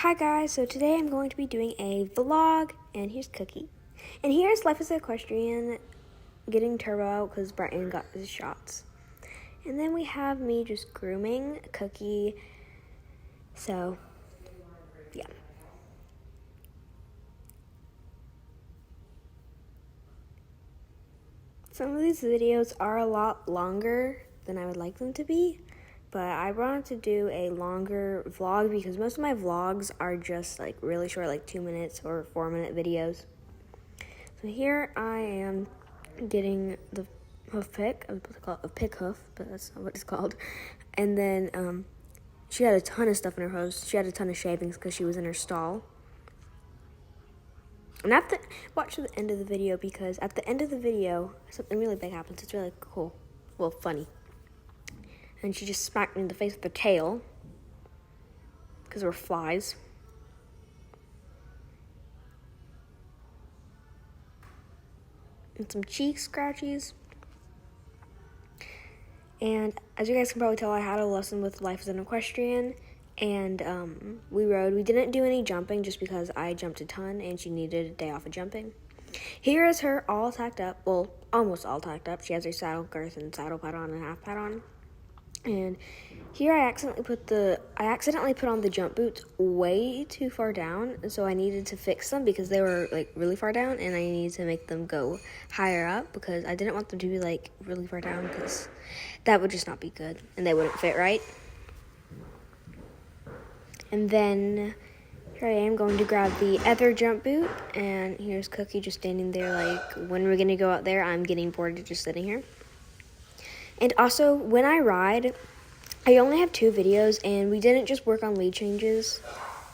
Hi guys, so today I'm going to be doing a vlog, and here's Cookie. And here's Life as an Equestrian getting turbo out because Brighton got his shots. And then we have me just grooming Cookie, so yeah. Some of these videos are a lot longer than I would like them to be, but I wanted to do a longer vlog because most of my vlogs are just like really short, like 2 minutes or 4-minute videos. So here I am getting the hoof pick. I was supposed to call it a pick hoof, but that's not what it's called. And then she had a ton of stuff in her hose. She had a ton of shavings because she was in her stall. And I have to watch to the end of the video because at the end of the video, something really big happens. It's really cool. Well, funny. And she just smacked me in the face with her tail because there were flies. And some cheek scratchies. And as you guys can probably tell, I had a lesson with Life as an Equestrian. And we rode. We didn't do any jumping just because I jumped a ton and she needed a day off of jumping. Here is her all tacked up. Well, almost all tacked up. She has her saddle girth and saddle pad on and half pad on. And here I accidentally put on the jump boots way too far down. So I needed to fix them because they were like really far down, and I needed to make them go higher up because I didn't want them to be like really far down because that would just not be good and they wouldn't fit right. And then here I am going to grab the other jump boot, and here's Cookie just standing there like, when we're going to go out there? I'm getting bored of just sitting here. And also, when I ride, I only have 2 videos, and we didn't just work on lead changes.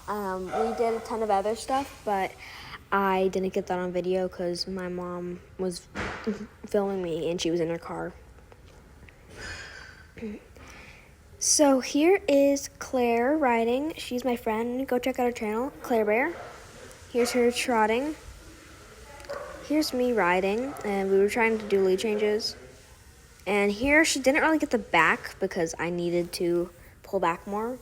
We did a ton of other stuff, but I didn't get that on video because my mom was filming me, and she was in her car. So here is Clare riding. She's my friend. Go check out her channel, Clare Bear. Here's her trotting. Here's me riding, and we were trying to do lead changes. And here she didn't really get the back because I needed to pull back more.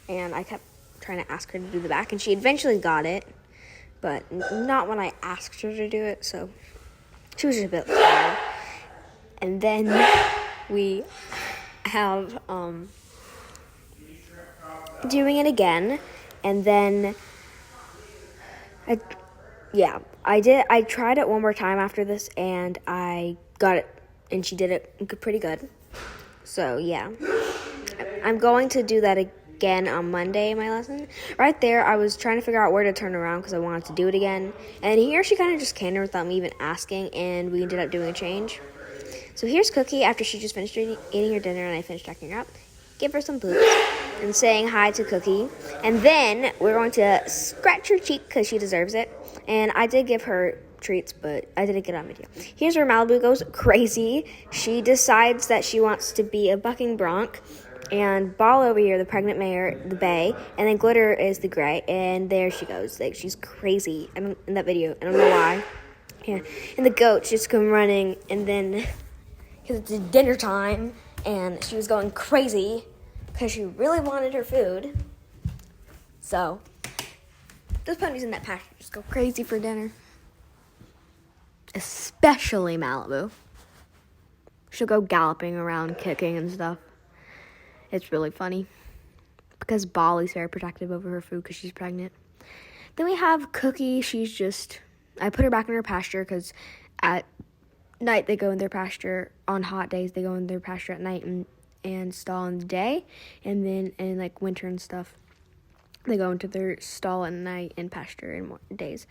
And I kept trying to ask her to do the back, and she eventually got it, but not when I asked her to do it, so she was just a bit loud. And then we have doing it again, and then I tried it one more time after this, and I got it, and she did it pretty good. So yeah, I'm going to do that again on Monday, my lesson. Right there, I was trying to figure out where to turn around because I wanted to do it again, and here she kind of just cantered without me even asking, and we ended up doing a change. So here's Cookie after she just finished eating her dinner and I finished checking her up. Give her some boots and saying hi to Cookie. And then we're going to scratch her cheek because she deserves it. And I did give her treats, but I didn't get on video. Here's where Malibu goes crazy. She decides that she wants to be a bucking bronc. And Ball over here, the pregnant mare, the bay. And then Glitter is the gray. And there she goes. Like, she's crazy. In that video. I don't know why. Yeah. And the goats just come running. And then, because it's dinner time. And she was going crazy because she really wanted her food. So, those ponies in that pasture just go crazy for dinner. Especially Malibu. She'll go galloping around, kicking and stuff. It's really funny. Because Bolly's very protective over her food because she's pregnant. Then we have Cookie. I put her back in her pasture because at night they go in their pasture. On hot days they go in their pasture at night and stall in the day, and then in like winter and stuff they go into their stall at night and pasture in more days.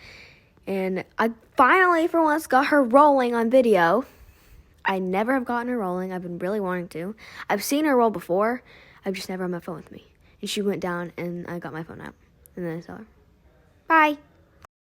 And I finally for once got her rolling on video. I never have gotten her rolling. I've been really wanting to. I've seen her roll before. I've just never had my phone with me, and she went down and I got my phone out and then I saw her. Bye.